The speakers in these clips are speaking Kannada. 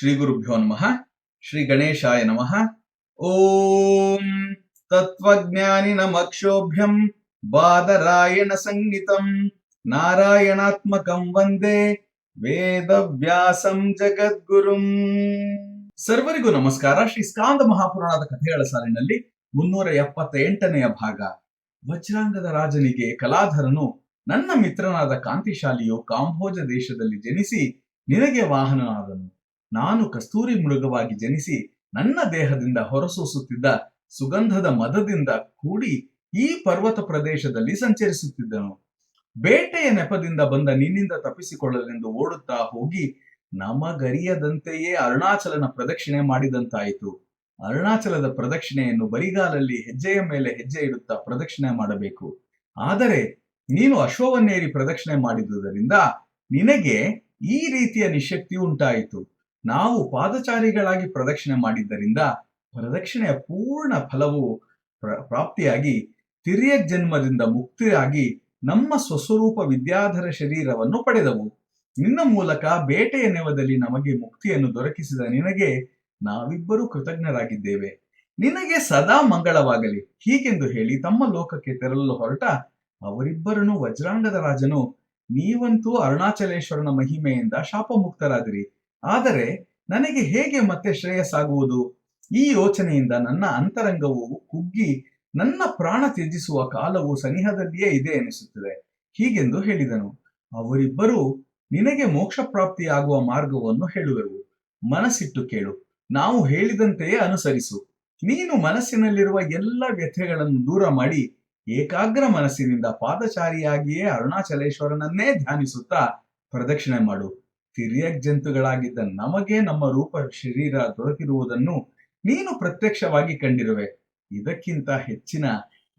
ಶ್ರೀ ಗುರುಭ್ಯೋ ನಮಃ. ಶ್ರೀ ಗಣೇಶಾಯ ನಮಃ. ಓಂ ತತ್ವಜ್ಞಾನಿನಮಕ್ಷೋಭ್ಯಂ ಬಾದರಾಯಣ ಸಂಹಿತಂ ನಾರಾಯಣಾತ್ಮಕಂ ವಂದೇ ವೇದವ್ಯಾಸಂ ಜಗದ್ಗುರುಂ. ಸರ್ವರಿಗೂ ನಮಸ್ಕಾರ. ಶ್ರೀ ಸ್ಕಾಂದ ಮಹಾಪುರಾಣದ ಕಥೆಗಳ ಸಾಲಿನಲ್ಲಿ 378ನೆಯ ಭಾಗ. ವಜ್ರಾಂಗದ ರಾಜನಿಗೆ ಕಲಾಧರನು, ನನ್ನ ಮಿತ್ರನಾದ ಕಾಂತಿಶಾಲಿಯು ಕಾಂಬೋಜ ದೇಶದಲ್ಲಿ ಜನಿಸಿ ನಿನಗೆ ವಾಹನನಾದನು. ನಾನು ಕಸ್ತೂರಿ ಮೃಗವಾಗಿ ಜನಿಸಿ ನನ್ನ ದೇಹದಿಂದ ಹೊರಸೂಸುತ್ತಿದ್ದ ಸುಗಂಧದ ಮದದಿಂದ ಕೂಡಿ ಈ ಪರ್ವತ ಪ್ರದೇಶದಲ್ಲಿ ಸಂಚರಿಸುತ್ತಿದ್ದನು. ಬೇಟೆಯ ನೆಪದಿಂದ ಬಂದ ನಿನ್ನಿಂದ ತಪ್ಪಿಸಿಕೊಳ್ಳಲೆಂದು ಓಡುತ್ತಾ ಹೋಗಿ ನಮಗರಿಯದಂತೆಯೇ ಅರುಣಾಚಲನ ಪ್ರದಕ್ಷಿಣೆ ಮಾಡಿದಂತಾಯಿತು. ಅರುಣಾಚಲದ ಪ್ರದಕ್ಷಿಣೆಯನ್ನು ಬರಿಗಾಲಲ್ಲಿ ಹೆಜ್ಜೆಯ ಮೇಲೆ ಹೆಜ್ಜೆ ಇಡುತ್ತಾ ಪ್ರದಕ್ಷಿಣೆ ಮಾಡಬೇಕು. ಆದರೆ ನೀನು ಅಶ್ವವನ್ನೇರಿ ಪ್ರದಕ್ಷಿಣೆ ಮಾಡಿದುದರಿಂದ ನಿನಗೆ ಈ ರೀತಿಯ ನಿಶಕ್ತಿ ಉಂಟಾಯಿತು. ನಾವು ಪಾದಚಾರಿಗಳಾಗಿ ಪ್ರದಕ್ಷಿಣೆ ಮಾಡಿದ್ದರಿಂದ ಪ್ರದಕ್ಷಿಣೆಯ ಪೂರ್ಣ ಫಲವು ಪ್ರಾಪ್ತಿಯಾಗಿ ತಿರ್ಯಕ್ ಜನ್ಮದಿಂದ ಮುಕ್ತಿಯಾಗಿ ನಮ್ಮ ಸ್ವಸ್ವರೂಪ ವಿದ್ಯಾಧರ ಶರೀರವನ್ನು ಪಡೆದವು. ನಿನ್ನ ಮೂಲಕ ಬೇಟೆಯ ನೆವದಲ್ಲಿ ನಮಗೆ ಮುಕ್ತಿಯನ್ನು ದೊರಕಿಸಿದ ನಿನಗೆ ನಾವಿಬ್ಬರೂ ಕೃತಜ್ಞರಾಗಿದ್ದೇವೆ. ನಿನಗೆ ಸದಾ ಮಂಗಳವಾಗಲಿ. ಹೀಗೆಂದು ಹೇಳಿ ತಮ್ಮ ಲೋಕಕ್ಕೆ ತೆರಳಲು ಹೊರಟ ಅವರಿಬ್ಬರನ್ನು ವಜ್ರಾಂಗದ ರಾಜನು, ನೀವಂತೂ ಅರುಣಾಚಲೇಶ್ವರನ ಮಹಿಮೆಯಿಂದ ಶಾಪಮುಕ್ತರಾದಿರಿ. ಆದರೆ ನನಗೆ ಹೇಗೆ ಮತ್ತೆ ಶ್ರೇಯಸ್ಸಾಗುವುದು? ಈ ಯೋಚನೆಯಿಂದ ನನ್ನ ಅಂತರಂಗವು ಕುಗ್ಗಿ ನನ್ನ ಪ್ರಾಣ ತ್ಯಜಿಸುವ ಕಾಲವು ಸನಿಹದಲ್ಲಿಯೇ ಇದೆ ಎನಿಸುತ್ತದೆ. ಹೀಗೆಂದು ಹೇಳಿದನು. ಅವರಿಬ್ಬರು, ನಿನಗೆ ಮೋಕ್ಷ ಪ್ರಾಪ್ತಿಯಾಗುವ ಮಾರ್ಗವನ್ನು ಹೇಳುವೆವು. ಮನಸ್ಸಿಟ್ಟು ಕೇಳು. ನಾವು ಹೇಳಿದಂತೆಯೇ ಅನುಸರಿಸು. ನೀನು ಮನಸ್ಸಿನಲ್ಲಿರುವ ಎಲ್ಲ ವ್ಯಥೆಗಳನ್ನು ದೂರ ಮಾಡಿ ಏಕಾಗ್ರ ಮನಸ್ಸಿನಿಂದ ಪಾದಚಾರಿಯಾಗಿಯೇ ಅರುಣಾಚಲೇಶ್ವರನನ್ನೇ ಧ್ಯಾನಿಸುತ್ತಾ ಪ್ರದಕ್ಷಿಣೆ ಮಾಡು. ತಿರ್ಯಕ್ ಜಂತುಗಳಾಗಿದ್ದ ನಮಗೆ ನಮ್ಮ ರೂಪ ಶರೀರ ದೊರಕಿರುವುದನ್ನು ನೀನು ಪ್ರತ್ಯಕ್ಷವಾಗಿ ಕಂಡಿರುವೆ. ಇದಕ್ಕಿಂತ ಹೆಚ್ಚಿನ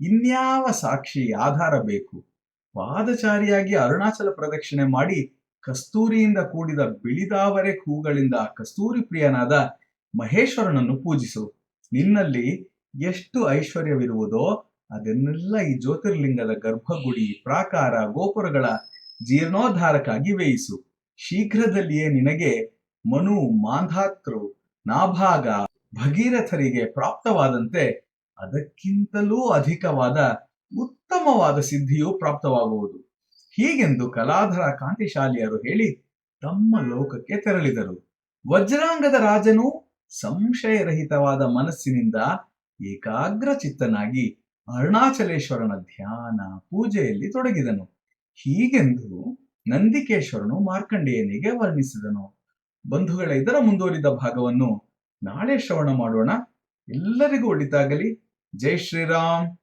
ಇನ್ಯಾವ ಸಾಕ್ಷಿ ಆಧಾರ ಬೇಕು? ಪಾದಚಾರಿಯಾಗಿ ಅರುಣಾಚಲ ಪ್ರದಕ್ಷಿಣೆ ಮಾಡಿ ಕಸ್ತೂರಿಯಿಂದ ಕೂಡಿದ ಬಿಳಿದಾವರೆ ಹೂಗಳಿಂದ ಕಸ್ತೂರಿ ಪ್ರಿಯನಾದ ಮಹೇಶ್ವರನನ್ನು ಪೂಜಿಸು. ನಿನ್ನಲ್ಲಿ ಎಷ್ಟು ಐಶ್ವರ್ಯವಿರುವುದೋ ಅದನ್ನೆಲ್ಲ ಈ ಜ್ಯೋತಿರ್ಲಿಂಗದ ಗರ್ಭಗುಡಿ, ಪ್ರಾಕಾರ, ಗೋಪುರಗಳ ಜೀರ್ಣೋದ್ಧಾರಕ್ಕಾಗಿ ವ್ಯಯಿಸು. ಶೀಘ್ರದಲ್ಲಿಯೇ ನಿನಗೆ ಮನು, ಮಾಂಧಾತೃ, ನಾಭಾಗ, ಭಗೀರಥರಿಗೆ ಪ್ರಾಪ್ತವಾದಂತೆ ಅದಕ್ಕಿಂತಲೂ ಅಧಿಕವಾದ ಉತ್ತಮವಾದ ಸಿದ್ಧಿಯು ಪ್ರಾಪ್ತವಾಗುವುದು. ಹೀಗೆಂದು ಕಲಾಧರ ಕಾಂತಿಶಾಲಿಯರು ಹೇಳಿ ತಮ್ಮ ಲೋಕಕ್ಕೆ ತೆರಳಿದರು. ವಜ್ರಾಂಗದ ರಾಜನು ಸಂಶಯರಹಿತವಾದ ಮನಸ್ಸಿನಿಂದ ಏಕಾಗ್ರ ಚಿತ್ತನಾಗಿ ಅರುಣಾಚಲೇಶ್ವರನ ಧ್ಯಾನ ಪೂಜೆಯಲ್ಲಿ ತೊಡಗಿದನು. ಹೀಗೆಂದು ನಂದಿಕೇಶ್ವರನು ಮಾರ್ಕಂಡೇಯನಿಗೆ ವರ್ಣಿಸಿದನು. ಬಂಧುಗಳ ಇದರ ಮುಂದುವರಿದ ಭಾಗವನ್ನು ನಾಳೆ ಶ್ರವಣ ಮಾಡೋಣ. ಎಲ್ಲರಿಗೂ ಒಳಿತಾಗಲಿ. ಜೈ ಶ್ರೀರಾಮ್.